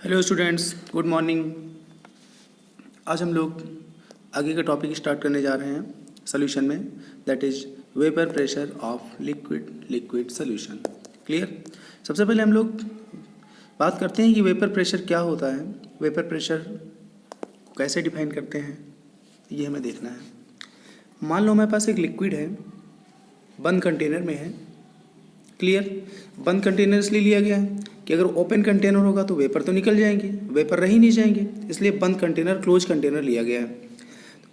Hello students, good morning. आज हम लोग आगे का टॉपिक स्टार्ट करने जा रहे हैं सोल्यूशन में, that is vapour pressure of liquid solution. Clear. सबसे पहले हम लोग बात करते हैं कि वेपर प्रेशर क्या होता है, वेपर प्रेशर को कैसे डिफाइन करते हैं, ये हमें देखना है। मान लो हमारे पास एक लिक्विड है, बंद कंटेनर में है। क्लियर। बंद कंटेनर इसलिए लिया गया है कि अगर ओपन कंटेनर होगा तो वेपर तो निकल जाएंगे, वेपर रह ही नहीं जाएंगे, इसलिए बंद कंटेनर, क्लोज कंटेनर लिया गया है।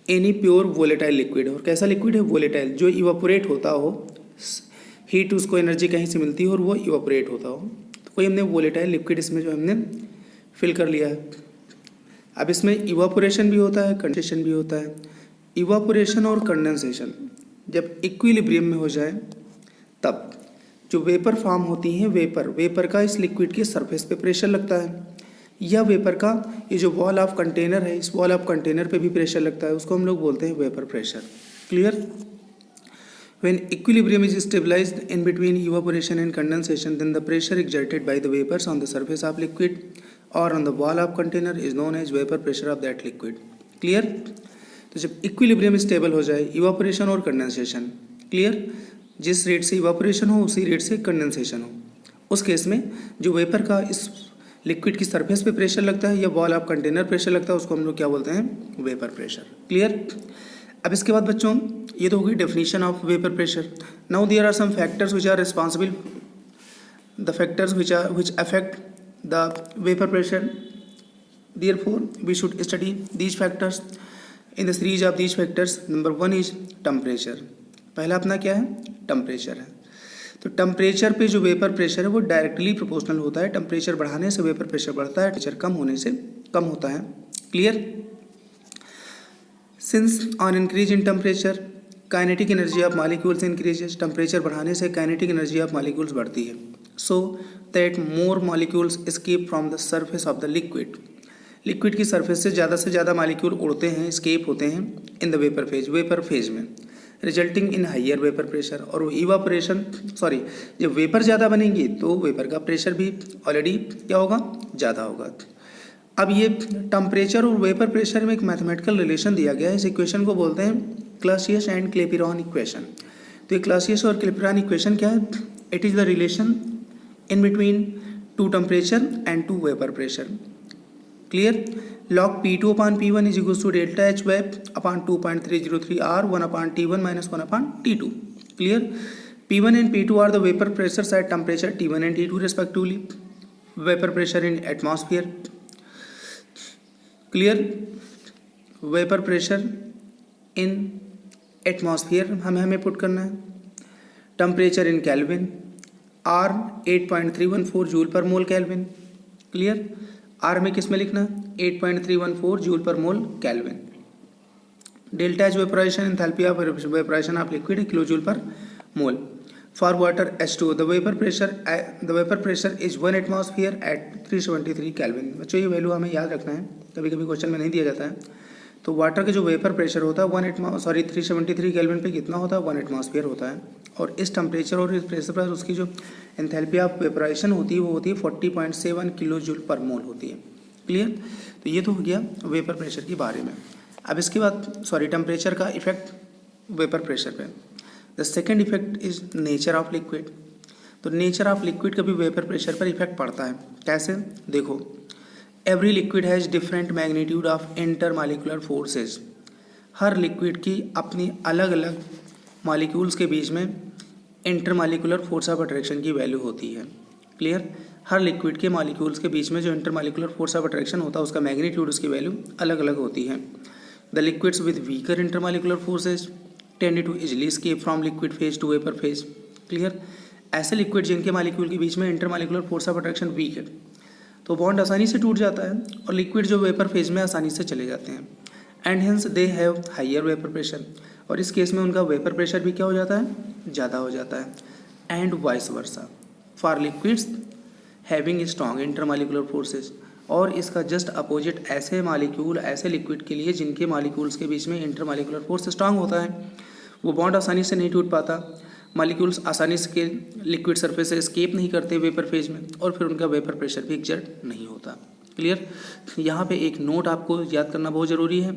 एनी प्योर वोलेटाइल लिक्विड, और कैसा लिक्विड है? वोलेटाइल, जो इवापोरेट होता हो, हीट उसको एनर्जी कहीं से मिलती हो और वो इवापोरेट होता हो। तो कोई हमने वोलेटाइल लिक्विड इसमें जो हमने फिल कर लिया है। अब इसमें इवापोरेशन भी होता है, कंडेंसेशन भी होता है। इवापोरेशन और कंडेंसेशन जब इक्विलिब्रियम में हो जाए तब जो वेपर फॉर्म होती हैं, वेपर का इस लिक्विड के सरफेस पे प्रेशर लगता है, या वेपर का ये जो वॉल ऑफ कंटेनर है, इस वॉल ऑफ कंटेनर पे भी प्रेशर लगता है, उसको हम लोग बोलते हैं vapour pressure. Clear. When equilibrium is stabilised in between evaporation and condensation, then the pressure exerted by the vapours on the surface of liquid और on the wall of container is known as vapour pressure of that liquid. Clear. तो जब equilibrium stable हो जाए, evaporation और condensation, clear, जिस rate से evaporation हो उसी रेट से कंडेंसेशन हो, उस केस में जो वेपर का इस लिक्विड की सरफेस पे प्रेशर लगता है या वॉल ऑफ कंटेनर प्रेशर लगता है, उसको हम लोग क्या बोलते हैं? Vapour pressure. क्लियर। अब इसके बाद बच्चों, ये तो होगी definition of vapour pressure. Now there are some factors which are responsible, the factors which affect the vapour pressure, therefore we should study these factors in the series of these factors. Number 1 is temperature. पहला अपना क्या है? Temperature है। तो temperature पे जो vapour pressure है वो डायरेक्टली प्रोपोर्शनल होता है। टेम्परेचर बढ़ाने से वेपर प्रेशर बढ़ता है, टेम्परेचर कम होने से कम होता है। Clear. Since on increase in temperature kinetic energy of molecules increases, temperature बढ़ाने से काइनेटिक एनर्जी ऑफ मॉलिक्यूल्स बढ़ती है, so that more molecules escape from the surface of the liquid. Liquid की सरफेस से ज़्यादा मॉलिक्यूल उड़ते हैं, एस्केप होते हैं इन द वेपर फेज में, resulting in higher vapour pressure. और इवापोरेशन जब वेपर ज़्यादा बनेंगी तो वेपर का प्रेशर भी ऑलरेडी क्या होगा? ज़्यादा होगा। अब ये टेम्परेचर और वेपर प्रेशर में एक मैथमेटिकल रिलेशन दिया गया है। इस इक्वेशन को बोलते हैं क्लासियस एंड क्लेपिरॉन इक्वेशन। तो ये क्लासियस और क्लेपिरॉन इक्वेशन क्या है? It is the relation in between two temperature and two vapour pressure. Clear. log P2 upon P1 is equals to delta H web upon 2.303 R 1 upon T1 minus 1 upon T2. Clear. P1 and P2 are the vapor pressures at temperature T1 and T2 respectively. Vapor pressure in atmosphere. Clear. Vapor pressure in atmosphere हमें put करना है। Temperature in Kelvin R 8.314 joule per mole kelvin. Clear. Are में किस में लिखना? 8.314 joule per mole kelvin. Delta H vaporisation enthalpy of vaporisation of liquid kilo joule per mole. For water H2 the vapour pressure is 1 atmosphere at 373 kelvin. बच्चों ये value हमें याद रखना है, कभी कभी क्वेश्चन में नहीं दिया जाता है। तो वाटर का जो वेपर प्रेशर होता है 373 केल्विन पे कितना होता है? 1 एटमॉस्फेयर होता है। और इस टेम्परेचर और इस प्रेशर पर उसकी जो एंथैल्पी ऑफ वेपोराइजेशन होती है वो होती है 40.7 किलो जूल पर मोल होती है। क्लियर। तो ये तो हो गया वेपर प्रेशर के बारे में। अब इसके बाद टेम्परेचर का इफेक्ट वेपर प्रेशर पे। The second effect is nature of liquid. तो नेचर ऑफ लिक्विड का भी वेपर प्रेशर पर इफेक्ट पड़ता है। कैसे? देखो, every liquid has different magnitude of intermolecular forces. Her liquid की अपनी अलग अलग मॉलिक्यूल्स के बीच में इंटरमॉलिक्यूलर फोर्स ऑफ अट्रैक्शन की वैल्यू होती है। क्लियर। हर लिक्विड के मॉलिक्यूल्स के बीच में जो इंटरमॉलिक्यूलर फोर्स ऑफ अट्रैक्शन होता है उसका मैग्नीट्यूड, उसकी वैल्यू अलग अलग होती है। The liquids with weaker intermolecular forces tend to easily escape from liquid phase to vapour phase. Clear. ऐसे लिक्विड जिनके मॉलिक्यूल के बीच में intermolecular force of attraction weak है तो बॉन्ड आसानी से टूट जाता है और लिक्विड जो वेपर फेज में आसानी से चले जाते हैं, and hence they have higher vapour pressure. और इस केस में उनका वेपर प्रेशर भी क्या हो जाता है? ज़्यादा हो जाता है। And vice versa for liquids having strong intermolecular forces. और इसका जस्ट अपोजिट ऐसे मॉलिक्यूल, ऐसे लिक्विड के लिए जिनके मॉलिक्यूल्स के बीच में इंटरमॉलिक्यूलर फोर्स स्ट्रॉन्ग होता है, वो बॉन्ड आसानी से नहीं टूट पाता। मॉलिक्यूल्स आसानी से लिक्विड सरफेस से एस्केप नहीं करते वेपर फेज में, और फिर उनका वेपर प्रेशर भी एक्सर्ट नहीं होता। क्लियर। यहाँ पे एक नोट आपको याद करना बहुत ज़रूरी है।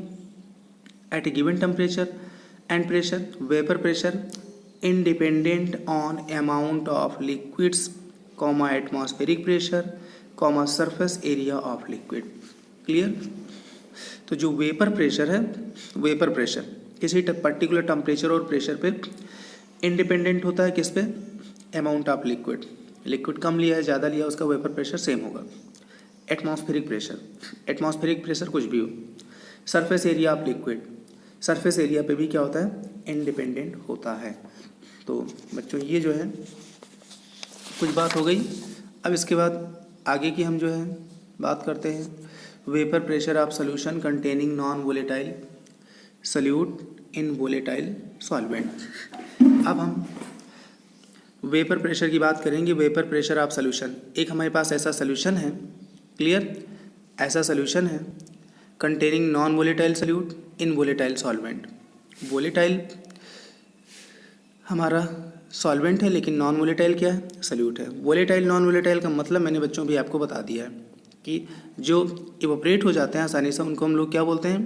At a given temperature and pressure vapour pressure independent on amount of liquids comma atmospheric pressure comma surface area of liquid. Clear. तो जो वेपर प्रेशर है, वेपर प्रेशर किसी पर्टिकुलर टेम्परेचर और प्रेशर पे इंडिपेंडेंट होता है, किस पे, अमाउंट ऑफ लिक्विड। लिक्विड कम लिया है ज़्यादा लिया, उसका वेपर प्रेशर सेम होगा। एटमॉस्फेरिक प्रेशर, एटमॉस्फेरिक प्रेशर कुछ भी हो। Surface area of liquid, surface area पे भी क्या होता है, इंडिपेंडेंट होता है। तो बच्चों ये जो है कुछ बात हो गई। अब इसके बाद आगे की हम जो है बात करते हैं vapour pressure of solution containing non volatile salute in volatile solvent. अब हम वेपर प्रेशर की बात करेंगे। वेपर प्रेशर ऑफ सोल्यूशन, एक हमारे पास ऐसा सोल्यूशन है, क्लियर, ऐसा सोल्यूशन है कंटेनिंग नॉन वोलेटाइल सल्यूट इन वोलेटाइल सॉल्वेंट। वोलेटाइल हमारा सॉल्वेंट है लेकिन नॉन वोलेटाइल क्या है, सल्यूट है। वोलेटाइल नॉन वोलेटाइल का मतलब मैंने बच्चों भी आपको बता दिया है कि जो इवोपरेट हो जाते हैं आसानी से उनको हम लोग क्या बोलते हैं,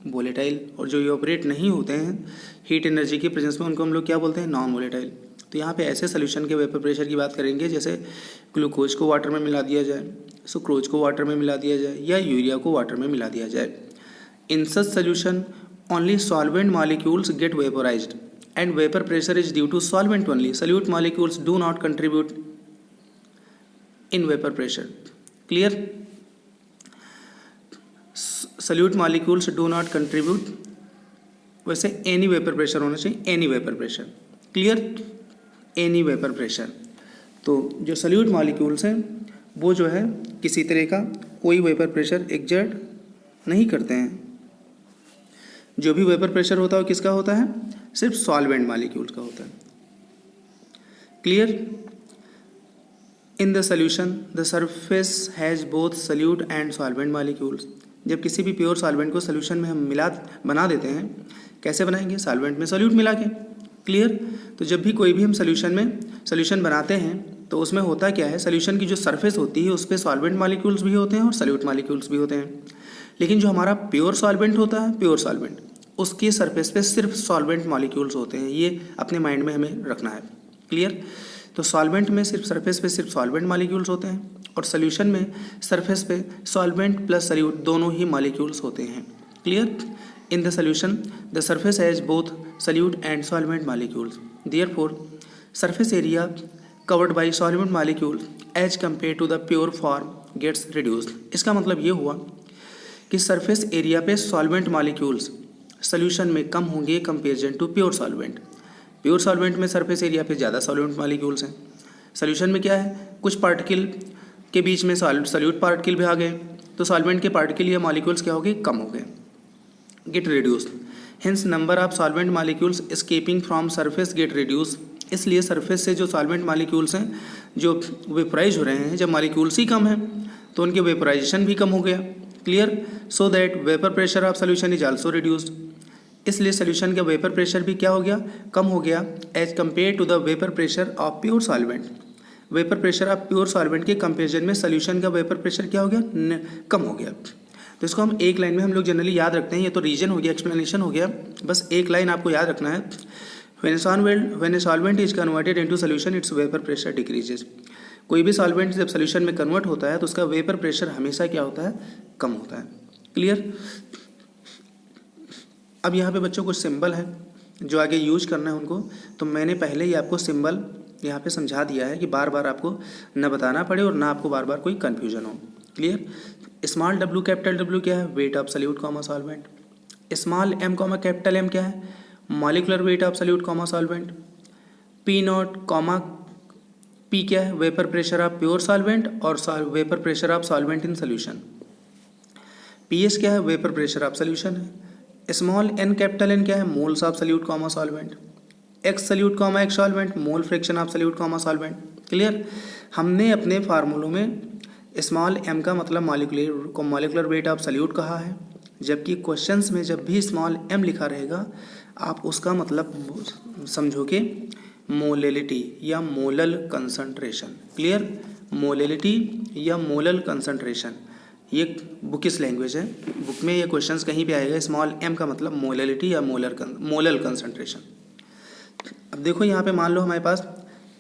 वोलेटाइल, और जो इवोपरेट नहीं होते हैं हीट एनर्जी की प्रेजेंस में उनको हम लोग क्या बोलते हैं, नॉन वोलेटाइल। तो यहाँ पे ऐसे सोल्यूशन के वेपर प्रेशर की बात करेंगे जैसे ग्लूकोज को वाटर में मिला दिया जाए, सुक्रोज को वाटर में मिला दिया जाए या यूरिया को वाटर में मिला दिया जाए। In such solution only solvent molecules get vaporised and vapor pressure is due to solvent only. Solute molecules do not contribute in vapor pressure. Clear? Solute molecules do not contribute, वैसे any vapor pressure होना चाहिए, any vapor pressure. Clear? Any vapor pressure. तो जो solute molecules हैं वो जो है किसी तरह का कोई vapor pressure exert नहीं करते हैं। जो भी वेपर प्रेशर होता है वो किसका होता है, सिर्फ सॉल्वेंट मॉलिक्यूल्स का होता है। Clear. In the solution the surface has both solute and solvent molecules. जब किसी भी प्योर सॉल्वेंट को सोल्यूशन में हम बना देते हैं, कैसे बनाएंगे, सॉल्वेंट में सॉल्यूट मिला के। क्लियर। तो जब भी कोई भी हम सोल्यूशन बनाते हैं तो उसमें होता क्या है, सोल्यूशन की जो सरफेस होती है उस पर सॉल्वेंट मॉलिक्यूल्स भी होते हैं और सल्यूट मॉलिक्यूल्स भी होते हैं। लेकिन जो हमारा प्योर सॉल्वेंट होता है, प्योर सॉल्वेंट, उसकी सरफेस पे सिर्फ सॉल्वेंट मॉलिक्यूल्स होते हैं। ये अपने माइंड में हमें रखना है। क्लियर। तो सॉल्वेंट में सिर्फ सरफेस पे सिर्फ सॉल्वेंट मॉलिक्यूल्स होते हैं और सोल्यूशन में सरफेस पे सॉल्वेंट प्लस सल्यूट दोनों ही मॉलिक्यूल्स होते हैं। Clear. In the solution the surface has both solute and solvent molecules, therefore surface area covered by solvent molecule as compare to the pure form gets reduced. इसका मतलब ये हुआ कि surface area पे solvent molecules solution में कम होंगे comparison to pure solvent. Pure solvent में सरफेस एरिया पे ज़्यादा सॉल्वेंट मॉलिक्यूल्स हैं। सोल्यूशन में क्या है, कुछ पार्टिकल के बीच में सॉल्यूट पार्टिकल भी आ गए तो सॉल्वेंट के पार्टिकल या मॉलिक्यूल्स क्या हो गए, कम हो गए, gate reduced. Hence number of solvent molecules escaping from surface get reduce. इसलिए सरफेस से जो सॉल्वेंट मॉलिक्यूल्स हैं जो वेपराइज हो रहे हैं, जब मॉलिक्यूल्स ही कम हैं तो उनके वेपराइजेशन भी कम हो गया। Clear. So that vapour pressure of solution is also reduced. इसलिए सोल्यूशन का वेपर प्रेशर भी क्या हो गया, कम हो गया as compare to the vapour pressure of pure solvent. Vapour pressure of pure solvent के कंपेरिजन में सोल्यूशन का वेपर प्रेशर क्या हो गया, कम हो गया। तो इसको हम एक लाइन में हम लोग जनरली याद रखते हैं। ये तो रीजन हो गया, एक्सप्लेनेशन हो गया, बस एक लाइन आपको याद रखना है। When a solvent is converted into solution it's vapour pressure decreases. कोई भी सॉल्वेंट जब सोल्यूशन में कन्वर्ट होता है तो उसका वेपर प्रेशर हमेशा क्या होता है, कम होता है। क्लियर। अब यहाँ पे बच्चों कुछ सिंबल है जो आगे यूज करना है उनको, तो मैंने पहले ही आपको सिंबल यहाँ पे समझा दिया है कि बार बार आपको न बताना पड़े और ना आपको बार बार कोई कन्फ्यूजन हो। Clear. Small W capital W क्या है, weight of solute comma solvent. Small M comma capital M क्या है, molecular weight of solute comma solvent. P nought comma P क्या है, vapour pressure of pure solvent और vapour pressure of solvent in solution. P S क्या है, vapour pressure of solution है। Small N capital N क्या है, moles of solute comma solvent. X solute comma x solvent, mole fraction of solute comma solvent. Clear. हमने अपने फार्मूलों में small M का मतलब मॉलिकुलर वेट ऑफ सल्यूट कहा है, जबकि क्वेश्चंस में जब भी स्मॉल एम लिखा रहेगा आप उसका मतलब समझो कि मोलेलिटी या मोलल कंसंट्रेशन। क्लियर। मोलेलिटी या मोलल कंसंट्रेशन। ये बुकिश लैंग्वेज है, बुक में ये क्वेश्चंस कहीं पे आएगा। स्मॉल m का मतलब मोलैलिटी या मोलल कंसंट्रेशन। अब देखो यहाँ पे मान लो हमारे पास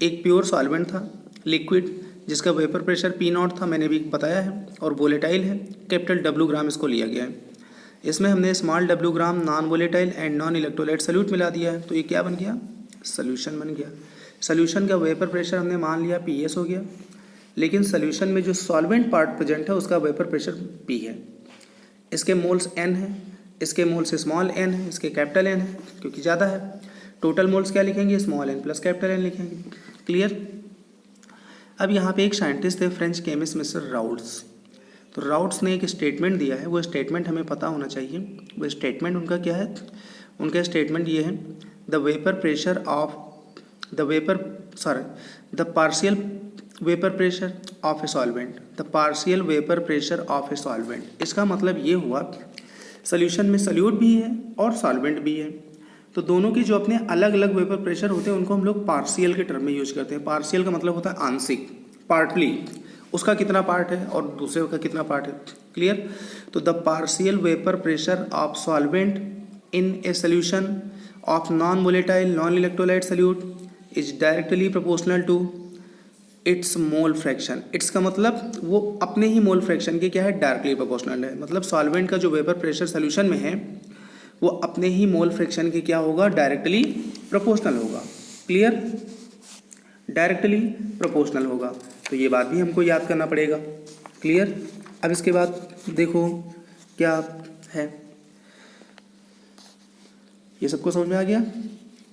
एक प्योर सॉल्वेंट था, लिक्विड, जिसका वेपर प्रेशर P0 था, मैंने भी बताया है, और वोलेटाइल है, कैपिटल W ग्राम इसको लिया गया है। इसमें हमने small W gram non volatile and non electrolyte solute मिला दिया है, तो ये क्या बन गया? सोल्यूशन बन गया। सोल्यूशन का वेपर प्रेशर हमने मान लिया PS हो गया, लेकिन सोल्यूशन में जो सॉल्वेंट पार्ट प्रेजेंट है उसका वेपर प्रेशर P है। इसके मोल्स N है, इसके मोल्स स्मॉल n है, इसके कैपिटल N है क्योंकि ज़्यादा है। टोटल मोल्स क्या लिखेंगे? Small n plus capital N लिखेंगे। क्लियर? अब यहाँ पे एक साइंटिस्ट थे, फ्रेंच केमिस्ट मिस्टर राउट्स। तो राउट्स ने एक स्टेटमेंट दिया है, वो स्टेटमेंट हमें पता होना चाहिए। वो स्टेटमेंट उनका क्या है? उनका स्टेटमेंट ये है, the partial vapour pressure of a solvent, the partial vapour pressure of a solvent. इसका मतलब ये हुआ सोल्यूशन में सोल्यूट भी है और सॉल्वेंट भी है, तो दोनों की जो अपने अलग अलग वेपर प्रेशर होते हैं उनको हम लोग पार्शियल के टर्म में यूज करते हैं। पार्शियल का मतलब होता है आंशिक, पार्टली, उसका कितना पार्ट है और दूसरे का कितना पार्ट है। क्लियर? तो the partial vapour pressure of solvent in A solution of non volatile non electrolyte solute is directly proportional to its mole fraction. Its का मतलब वो अपने ही मोल फ्रैक्शन के क्या है? डायरेक्टली प्रोपोर्शनल है। मतलब सॉल्वेंट का जो वेपर प्रेशर सोल्यूशन में है वो अपने ही मोल फ्रैक्शन के क्या होगा? डायरेक्टली प्रोपोर्शनल होगा। क्लियर? डायरेक्टली प्रोपोर्शनल होगा, तो ये बात भी हमको याद करना पड़ेगा। क्लियर? अब इसके बाद देखो क्या है, ये सबको समझ में आ गया?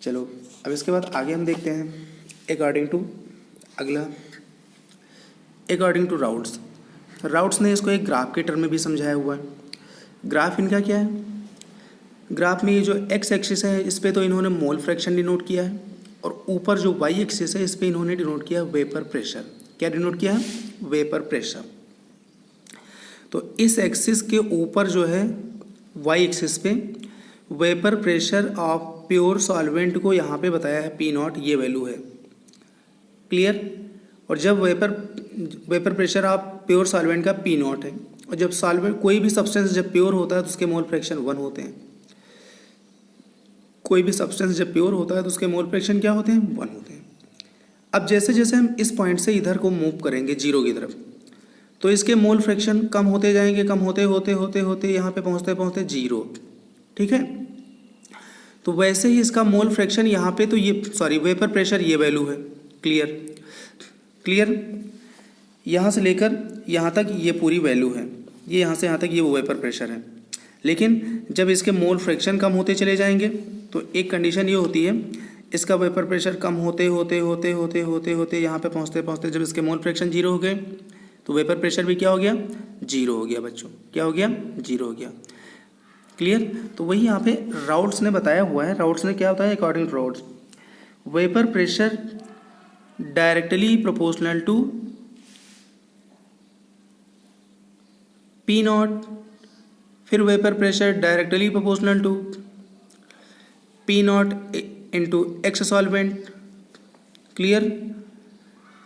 चलो अब इसके बाद आगे हम देखते हैं अकॉर्डिंग टू अगला, अकॉर्डिंग टू राउट्स। राउट्स ने इसको एक ग्राफ के टर्म में भी समझाया हुआ है। ग्राफ इनका क्या है? ग्राफ में ये जो एक्स एक्सिस है इस पे तो इन्होंने मोल फ्रैक्शन डिनोट किया है, और ऊपर जो वाई एक्सिस है इस पे इन्होंने डिनोट किया वेपर प्रेशर। क्या डिनोट किया है? Vapour pressure. तो इस एक्सिस के ऊपर जो है वाई एक्सिस पे vapour pressure of pure solvent को यहाँ पे बताया है P0, ये वैल्यू है। क्लियर? और जब vapour pressure of pure solvent का P0 है, और जब सॉल्वेंट कोई भी सब्सटेंस जब प्योर होता है तो उसके मोल फ्रैक्शन 1 होते हैं। कोई भी सब्सटेंस जब प्योर होता है तो उसके मोल फ्रैक्शन क्या होते हैं? 1 होते हैं। अब जैसे जैसे हम इस पॉइंट से इधर को मूव करेंगे जीरो की तरफ, तो इसके मोल फ्रैक्शन कम होते जाएंगे, कम होते होते होते होते यहाँ पे पहुँचते पहुँचते 0। ठीक है? तो वैसे ही इसका मोल फ्रैक्शन यहाँ पे, तो ये सॉरी वेपर प्रेशर ये वैल्यू है। क्लियर? क्लियर? यहाँ से लेकर यहाँ तक ये पूरी वैल्यू है, ये यहाँ से यहाँ तक ये वो वेपर प्रेशर है। लेकिन जब इसके मोल फ्रैक्शन कम होते चले जाएंगे तो एक कंडीशन ये होती है, इसका वेपर प्रेशर कम होते होते होते होते होते होते यहाँ पे पहुँचते पहुँचते जब इसके मोल फ्रैक्शन 0 हो गए तो वेपर प्रेशर भी क्या हो गया? 0 हो गया बच्चों। क्या हो गया? 0 हो गया। क्लियर? तो वही यहाँ पे राउट्स ने बताया हुआ है। राउट्स ने क्या बताया? According to Raoult's, vapour pressure directly proportional to P0, फिर vapour pressure directly proportional to P0 into x solvent. Clear?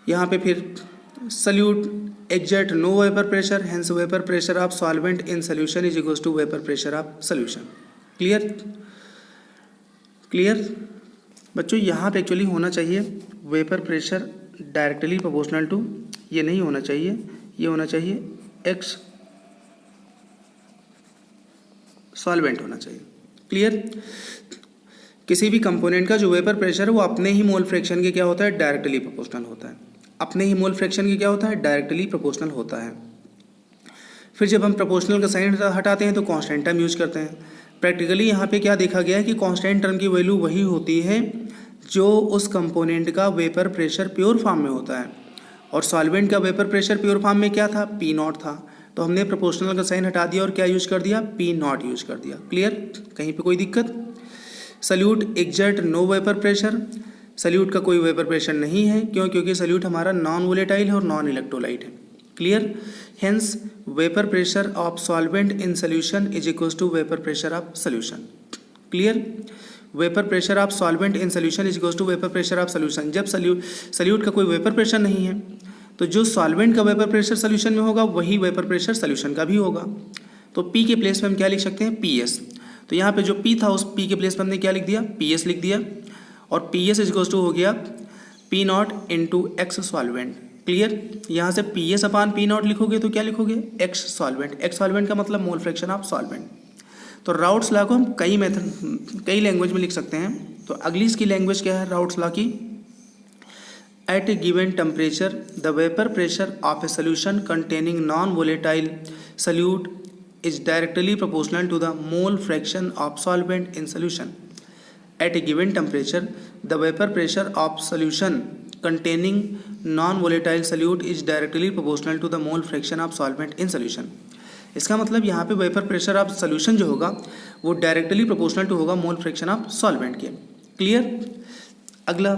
यहाँ पे फिर solute exert no vapour pressure, hence vapour pressure of solvent in solution is equals to vapour pressure of solution. Clear? Clear बच्चों? यहाँ पे actually होना चाहिए vapour pressure directly proportional to, ये नहीं होना चाहिए, ये होना चाहिए एक्स सॉल्वेंट होना चाहिए। क्लियर? किसी भी कंपोनेंट का जो वेपर प्रेशर है वो अपने ही मोल फ्रैक्शन के क्या होता है? डायरेक्टली प्रोपोर्शनल होता है। अपने ही मोल फ्रैक्शन के क्या होता है? डायरेक्टली प्रोपोर्शनल होता है। फिर जब हम प्रोपोर्शनल का साइन हटाते हैं तो कांस्टेंट टर्म यूज करते हैं। प्रैक्टिकली यहाँ पे क्या देखा गया है कि कांस्टेंट टर्म की वैल्यू वही होती है जो उस कंपोनेंट का वेपर प्रेशर प्योर फॉर्म में होता है, और सॉल्वेंट का वेपर प्रेशर प्योर फॉर्म में क्या था? P0 था। तो हमने प्रोपोर्शनल का साइन हटा दिया और क्या यूज कर दिया? P0 यूज कर दिया। क्लियर? कहीं पे कोई दिक्कत? Solute exert no vapour pressure, solute का कोई वेपर प्रेशर नहीं है। क्यों? क्योंकि सल्यूट हमारा नॉन वोलेटाइल है और नॉन इलेक्ट्रोलाइट है। Clear? Hence vapour pressure of solvent in solution is equals to vapour pressure of solution. Clear? Vapour pressure of solvent in solution is equals to vapour pressure of solution. जब solute का कोई vapour pressure नहीं है तो जो solvent का vapour pressure solution में होगा वही वेपर प्रेशर सोल्यूशन का भी होगा। तो P के प्लेस में हम क्या लिख सकते हैं, PS। तो यहाँ पे जो P था उस P के प्लेस में हमने क्या लिख दिया, PS लिख दिया, और PS इक्वल्स टू हो गया P not into x solvent. Clear. यहाँ से PS अपान P नॉट लिखोगे तो क्या लिखोगे, एक्स सॉल्वेंट। एक्स सॉल्वेंट का मतलब मोल फ्रैक्शन ऑफ सॉल्वेंट। तो राउट्स लॉ को हम कई लैंग्वेज में लिख सकते हैं। तो अगली इसकी लैंग्वेज क्या है राउट्स लॉ की, at a given temperature the vapor pressure of a solution containing non-volatile solute is directly proportional to the mole fraction of solvent in solution. At a given temperature the vapor pressure of solution containing non-volatile solute is directly proportional to the mole fraction of solvent in solution. इसका मतलब यहाँ पे vapour pressure of solution जो होगा वो directly proportional to होगा मोल fraction of solvent के। Clear. अगला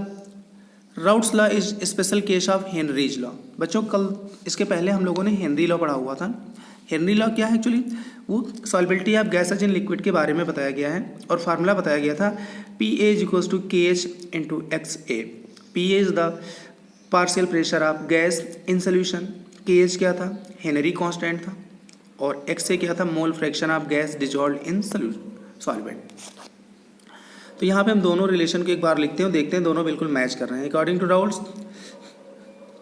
routes law is special case of Henry's law. बच्चों कल इसके पहले हम लोगों ने हेनरी लॉ पढ़ा हुआ था। हेनरी लॉ क्या है, एक्चुअली वो सॉल्बिलिटी ऑफ गैसेज इन लिक्विड के बारे में बताया गया है और फार्मूला बताया गया था PA equals to KH into XA। PA is the partial pressure of gas in solution, KH क्या था, हेनरी कांस्टेंट था, और XA क्या था, मोल fraction of gas dissolve in solvent. तो यहाँ पे हम दोनों रिलेशन को एक बार लिखते हैं, देखते हैं दोनों बिल्कुल मैच कर रहे हैं। According to Raoult's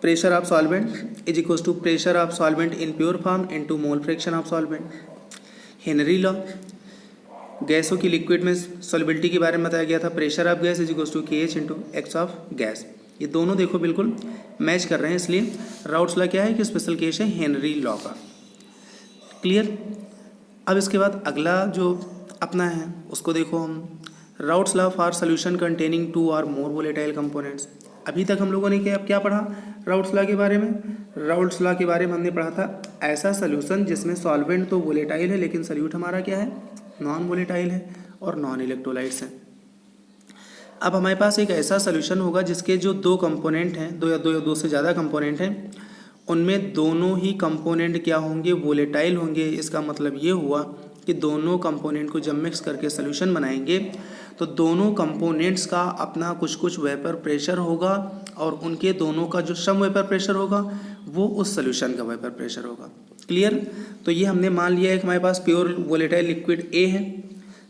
pressure of solvent is equals to pressure of solvent in pure form into mole fraction of solvent. Henry law गैसों की लिक्विड में सॉल्बिलिटी के बारे में बताया गया था, pressure of gas is equals to KH into x of gas. ये दोनों देखो बिल्कुल मैच कर रहे हैं, इसलिए राउट्स लॉ क्या है कि स्पेशल केस है हेनरी लॉ का। क्लियर। अब इसके बाद अगला जो अपना है उसको देखो हम, routes law for solution containing 2 और मोर वोलेटाइल कंपोनेंट्स। अभी तक हम लोगों ने क्या पढ़ा राउट्स लॉ के बारे में। राउट्स लॉ के बारे में हमने पढ़ा था ऐसा सोल्यूशन जिसमें सॉल्वेंट तो वोलेटाइल है लेकिन सोल्यूट हमारा क्या है, नॉन वोलेटाइल है और नॉन इलेक्ट्रोलाइट्स हैं। अब हमारे पास एक ऐसा सोल्यूशन होगा जिसके जो 2 कंपोनेंट हैं, दो से ज़्यादा कंपोनेंट हैं, उनमें दोनों ही कंपोनेंट क्या होंगे, वोलेटाइल होंगे। इसका मतलब ये हुआ कि दोनों कंपोनेंट को जब मिक्स करके सोल्यूशन बनाएंगे तो दोनों कंपोनेंट्स का अपना कुछ वेपर प्रेशर होगा और उनके दोनों का जो सम वेपर प्रेशर होगा वो उस सोल्यूशन का वेपर प्रेशर होगा। क्लियर। तो ये हमने मान लिया है कि हमारे पास प्योर वोलेटाइल लिक्विड A है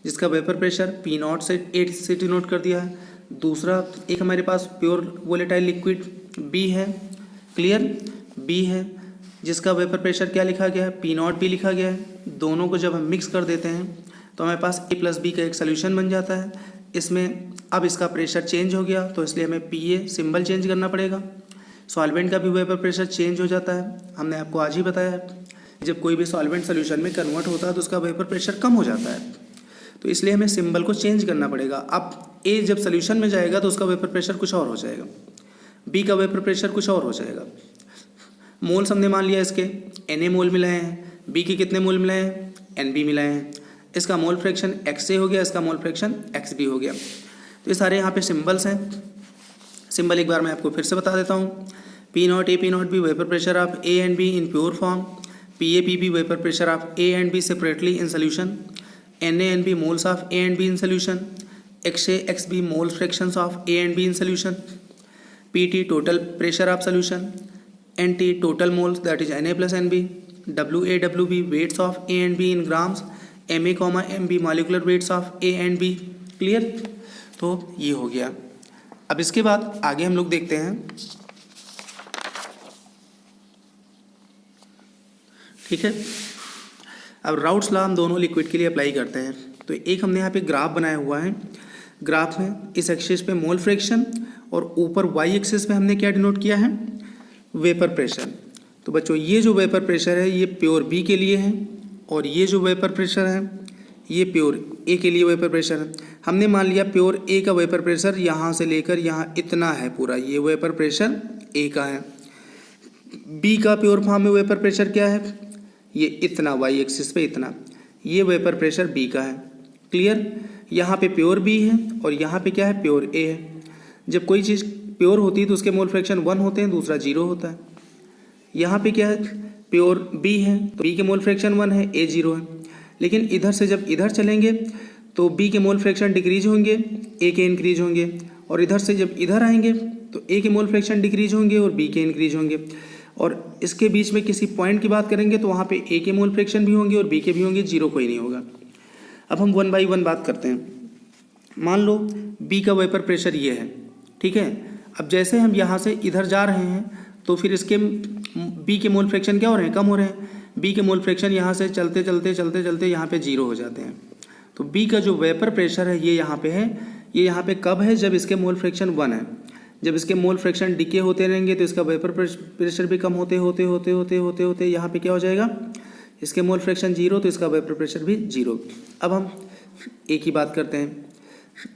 जिसका वेपर प्रेशर P0 से 8 से डिनोट कर दिया है। दूसरा एक हमारे पास प्योर वोलेटाइल लिक्विड B है, क्लियर, B है जिसका वेपर प्रेशर क्या लिखा गया है, P0 भी लिखा गया है। दोनों को जब हम मिक्स कर देते हैं तो हमारे पास A प्लस B का एक सोल्यूशन बन जाता है। इसमें अब इसका प्रेशर चेंज हो गया तो इसलिए हमें PA सिंबल चेंज करना पड़ेगा। सॉल्वेंट का भी वेपर प्रेशर चेंज हो जाता है, हमने आपको आज ही बताया है जब कोई भी सॉल्वेंट सोल्यूशन में कन्वर्ट होता है तो उसका वेपर प्रेशर कम हो जाता है, तो इसलिए हमें सिंबल को चेंज करना पड़ेगा। अब A जब सोल्यूशन में जाएगा तो उसका वेपर प्रेशर कुछ और हो जाएगा, B का वेपर प्रेशर कुछ और हो जाएगा। मोल्स हमने मान लिया इसके Na मोल मिलाए हैं, B के कितने मोल मिलाए हैं, Nb मिलाए हैं। इसका मोल फ्रैक्शन XA हो गया, इसका मोल फ्रैक्शन XB हो गया। तो ये सारे यहाँ पे सिंबल्स हैं। सिंबल एक बार मैं आपको फिर से बता देता हूँ। P0 A P0 B vapour pressure of A and B in pure form, PA PB vapour pressure of A and B separately in solution, Na and B moles of A and B in solution, XA XB moles fractions of A and B in solution, PT total pressure of solution, NT total moles that is Na plus Nb, WA WB weights of A and B in grams, Ma Mb molecular weights of A and B। Clear. तो ये हो गया। अब इसके बाद आगे हम लोग देखते हैं, ठीक है। अब राउट्स लॉ हम दोनों लिक्विड के लिए अप्लाई करते हैं। तो एक हमने यहाँ पे ग्राफ बनाया हुआ है, ग्राफ में इस एक्सिस पे मोल फ्रैक्शन और ऊपर वाई एक्सिस पे हमने क्या डिनोट किया है, वेपर प्रेशर। तो बच्चों ये जो वेपर प्रेशर है ये प्योर बी के लिए है और ये जो वेपर प्रेशर है ये प्योर ए के लिए वेपर प्रेशर है। हमने मान लिया प्योर ए का वेपर प्रेशर यहाँ से लेकर यहाँ इतना है पूरा, ये वेपर प्रेशर ए का है। बी का प्योर फॉर्म में वेपर प्रेशर क्या है, ये इतना वाई एक्सिस पे इतना, ये वेपर प्रेशर बी का है। क्लियर। यहाँ पे प्योर बी है और यहाँ पे क्या है, प्योर ए है। जब कोई चीज़ प्योर होती है तो उसके मोल फ्रैक्शन 1 होते हैं, दूसरा 0 होता है। यहाँ पे क्या है, प्योर बी है तो बी के मोल फ्रैक्शन 1 है, ए 0 है। लेकिन इधर से जब इधर चलेंगे तो बी के मोल फ्रैक्शन डिक्रीज होंगे, ए के इंक्रीज होंगे, और इधर से जब इधर आएंगे तो ए के मोल फ्रैक्शन डिक्रीज होंगे और बी के इंक्रीज होंगे। और इसके बीच में किसी पॉइंट की बात करेंगे तो वहाँ पे ए के मोल फ्रैक्शन भी होंगे और बी के भी होंगे, जीरो कोई नहीं होगा। अब हम 1 बाई 1 बात करते हैं। मान लो बी का वेपर प्रेशर ये है, ठीक है। अब जैसे हम यहाँ से इधर जा रहे हैं तो फिर इसके बी के मोल फ्रैक्शन क्या हो रहे हैं, कम हो रहे हैं। बी के मोल फ्रैक्शन यहाँ से चलते चलते चलते चलते यहाँ पे जीरो हो जाते हैं। तो बी का जो वेपर प्रेशर है ये यहाँ पे है, ये यहाँ पे कब है, जब इसके मोल फ्रैक्शन 1 है। जब इसके मोल फ्रैक्शन डिके होते रहेंगे तो इसका वेपर प्रेशर भी कम होते होते होते होते होते होते यहाँ पे क्या हो जाएगा, इसके मोल फ्रैक्शन 0 तो इसका वेपर प्रेशर भी 0। अब हम ए की बात करते हैं।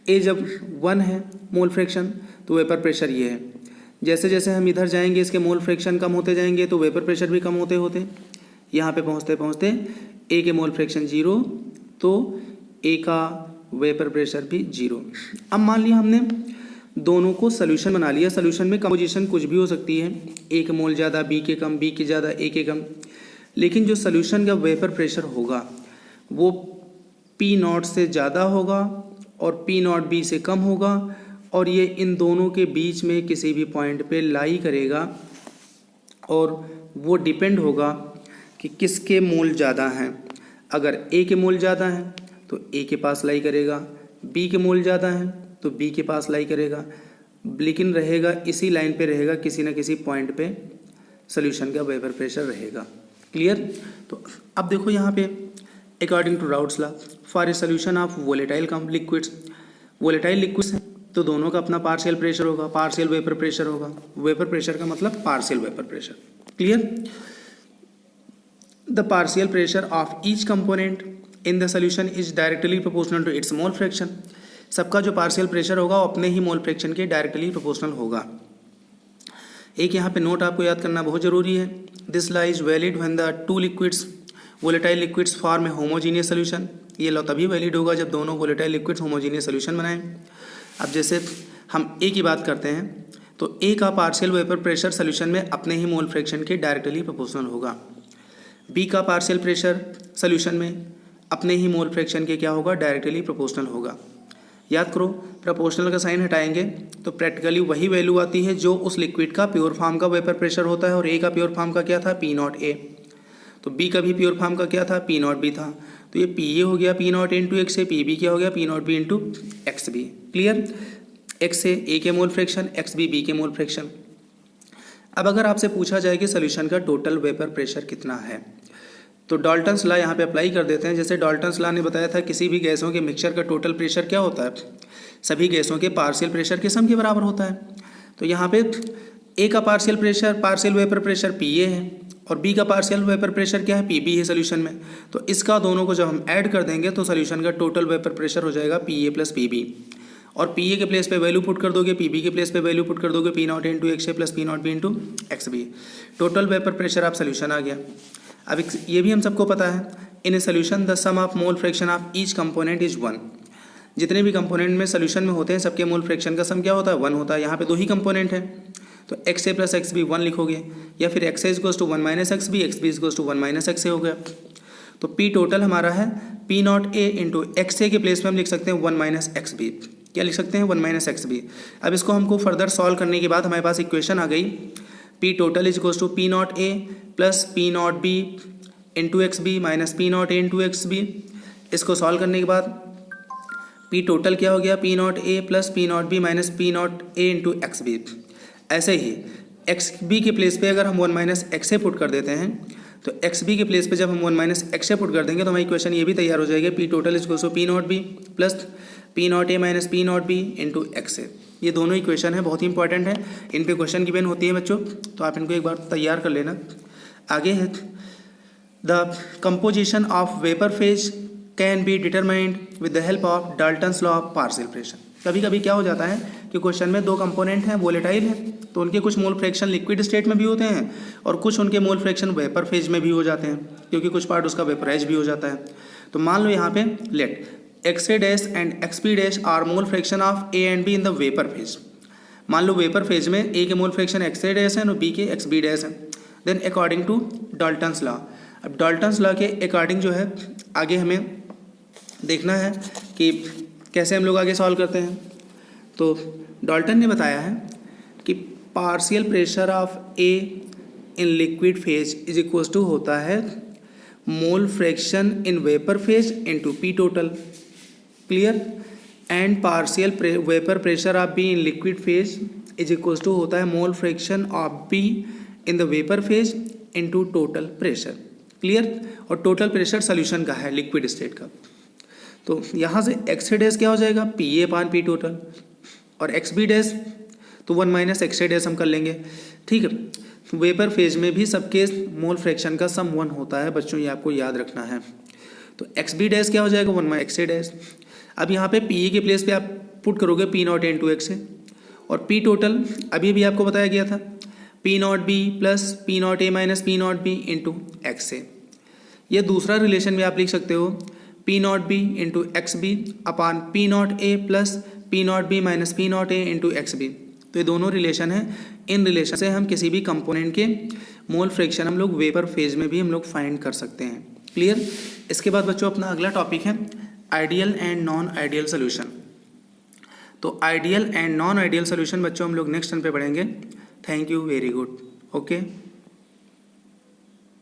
ए जब 1 है मोल फ्रैक्शन तो वेपर प्रेशर ये है। जैसे जैसे हम इधर जाएंगे इसके मोल फ्रैक्शन कम होते जाएंगे तो वेपर प्रेशर भी कम होते होते यहाँ पे पहुँचते पहुँचते ए के मोल फ्रैक्शन 0 तो ए का वेपर प्रेशर भी 0। अब मान लिया हमने दोनों को सोल्यूशन बना लिया। सोल्यूशन में कंपोजिशन कुछ भी हो सकती है, ए के मोल ज़्यादा, बी के कम, बी के ज़्यादा, ए के कम, लेकिन जो सोल्यूशन का वेपर प्रेशर होगा वो पी नॉट से ज़्यादा होगा और पी नॉट बी से कम होगा और ये इन दोनों के बीच में किसी भी पॉइंट पे लाई करेगा और वो डिपेंड होगा कि किसके मोल ज़्यादा हैं। अगर ए के मोल ज़्यादा हैं तो ए के पास लाई करेगा, बी के मोल ज़्यादा हैं तो बी के पास लाई करेगा, लेकिन रहेगा इसी लाइन पे रहेगा, किसी न किसी पॉइंट पे सोल्यूशन का वेपर प्रेशर रहेगा। क्लियर। तो अब देखो यहाँ पे according to Raoult's law for a solution of volatile liquids, volatile liquids है तो दोनों का अपना पार्शियल प्रेशर होगा, पार्शियल वेपर प्रेशर होगा। वेपर प्रेशर का मतलब partial vapour pressure. Clear. The partial pressure of each component in the solution is directly proportional to its mole fraction. सबका जो पार्शियल प्रेशर होगा वो अपने ही मोल फ्रैक्शन के डायरेक्टली प्रोपोर्शनल होगा। एक यहाँ पे नोट आपको याद करना बहुत जरूरी है। This law is valid when the two liquids volatile liquids form A homogeneous solution. ये लॉ तभी वैलिड होगा जब दोनों वोलेटाइल लिक्विड्स होमोजीनियस सोल्यूशन बनाएं। अब जैसे हम ए की बात करते हैं तो ए का पार्शियल वेपर प्रेशर सोल्यूशन में अपने ही मोल फ्रैक्शन के डायरेक्टली प्रोपोर्शनल होगा। बी का पार्शियल प्रेशर सोल्यूशन में अपने ही मोल फ्रैक्शन के क्या होगा, डायरेक्टली प्रोपोर्शनल होगा। याद करो, प्रोपोर्शनल का साइन हटाएंगे तो प्रैक्टिकली वही वैल्यू आती है जो उस लिक्विड का प्योर फॉर्म का वेपर प्रेशर होता है। और ए का प्योर फॉर्म का क्या था, पी नॉट ए, तो बी का भी प्योर फॉर्म का क्या था, पी नॉट बी था। तो ये पी ए हो गया P not into X A, P B क्या हो गया, P not B into x B. Clear. X A के मोल फ्रैक्शन, एक्स बी के मोल फ्रैक्शन। अब अगर आपसे पूछा जाए कि सोल्यूशन का टोटल वेपर प्रेशर कितना है तो डाल्टन्स लॉ यहाँ पे अप्लाई कर देते हैं। जैसे डाल्टन्स लॉ ने बताया था किसी भी गैसों के मिक्सचर का टोटल प्रेशर क्या होता है, सभी गैसों के पार्शियल प्रेशर के सम के बराबर होता है। तो यहाँ पे ए का partial pressure, partial vapour pressure P A है और बी का पार्शियल वेपर प्रेशर क्या है, पी बी है सोल्यूशन में। तो इसका दोनों को जब हम ऐड कर देंगे तो सोल्यूशन का टोटल वेपर प्रेशर हो जाएगा P A plus P B. और पी ए के प्लेस पे वैल्यू पुट कर दोगे, पी बी के प्लेस पे वैल्यू पुट कर दोगे, P not into X A plus P not B into x B. Total vapour pressure आप सोल्यूशन आ गया। अब ये भी हम सबको पता है, in A solution the sum of mole fraction of each component is 1। जितने भी कंपोनेंट में सोल्यूशन में होते हैं सबके मोल फ्रैक्शन का सम क्या होता है, 1 होता है। यहाँ पे दो ही कंपोनेंट है तो X A plus X B 1 लिखोगे, या फिर X A is goes to 1 minus X B, X B is goes to 1 minus X A हो गया। तो पी टोटल हमारा है P not A into X A के प्लेस में हम लिख सकते हैं 1 माइनस एक्स बी। क्या लिख सकते हैं, 1 माइनस एक्स बी। अब इसको हमको फर्दर सॉल्व करने के बाद हमारे पास इक्वेशन आ गई, P total is goes to P not A plus P not B into x B minus P not A into x B. इसको सॉल्व करने के बाद पी टोटल क्या हो गया, P not A plus P not B minus P not A into x B. ऐसे ही x B के प्लेस पे अगर हम 1 माइनस एक्स ए पुट कर देते हैं तो एक्स बी के प्लेस पे जब हम 1 माइनस एक्स ए पुट कर देंगे तो हमारी इक्वेशन ये भी तैयार हो जाएगी, P total is goes to P not B plus P not A minus P not B into X A. ये दोनों इक्वेशन है, बहुत ही इंपॉर्टेंट है, इन पे क्वेश्चन गिवन होती है बच्चों, तो आप इनको एक बार तैयार कर लेना। आगे है the composition of vapour phase can be determined with the help of Dalton's law of partial pressure. कभी कभी क्या हो जाता है कि क्वेश्चन में दो कंपोनेंट हैं, वोलेटाइल है, तो उनके कुछ मोल फ्रैक्शन लिक्विड स्टेट में भी होते हैं और कुछ उनके मोल फ्रैक्शन वेपर फेज में भी हो जाते हैं, क्योंकि कुछ पार्ट उसका वेपराइज भी हो जाता है। तो मान लो यहाँ पे let x A dash and x P dash are mole fraction of A and B in the vapour phase. मान लो वेपर फेज में ए के mole fraction x A dash है और बी के एक्स बी डैश है। Then according to Dalton's law, अब Dalton's law के अकॉर्डिंग जो है आगे हमें देखना है कि कैसे हम लोग आगे सॉल्व करते हैं। तो डाल्टन ने बताया है कि partial pressure of A in liquid phase is equal to होता है mole fraction in vapour phase into P total, clear. And partial vapour pressure of B in liquid phase is equal to होता है mole fraction of B in the vapour phase into total pressure, clear. और total pressure solution का है liquid state का। तो यहाँ से x dash क्या हो जाएगा, पी ए अपान पी टोटल, और एक्स बी डैश तो 1 माइनस एक्स डैश हम कर लेंगे, ठीक है। वेपर फेज में भी सबके मोल फ्रैक्शन का सम 1 होता है बच्चों, ये आपको याद रखना है। तो एक्स बी डैश क्या हो जाएगा, 1 माइनस एक्स डैश। अब यहाँ पे पी ए के प्लेस पे आप पुट करोगे P nought into x से, और पी टोटल अभी भी आपको बताया गया था P not B plus P not A minus P not B into x से। ये दूसरा रिलेशन भी आप लिख सकते हो P not B into x B upon P not A plus P not B minus P not A into x B. तो ये दोनों रिलेशन है। इन रिलेशन से हम किसी भी कंपोनेंट के मोल फ्रैक्शन हम लोग वेपर फेज में भी हम लोग फाइंड कर सकते हैं, क्लियर। इसके बाद बच्चों अपना अगला टॉपिक है ideal and non ideal solution. तो ideal and non ideal solution बच्चों हम लोग नेक्स्ट टर्न पे पढ़ेंगे। Thank you, very good, okay.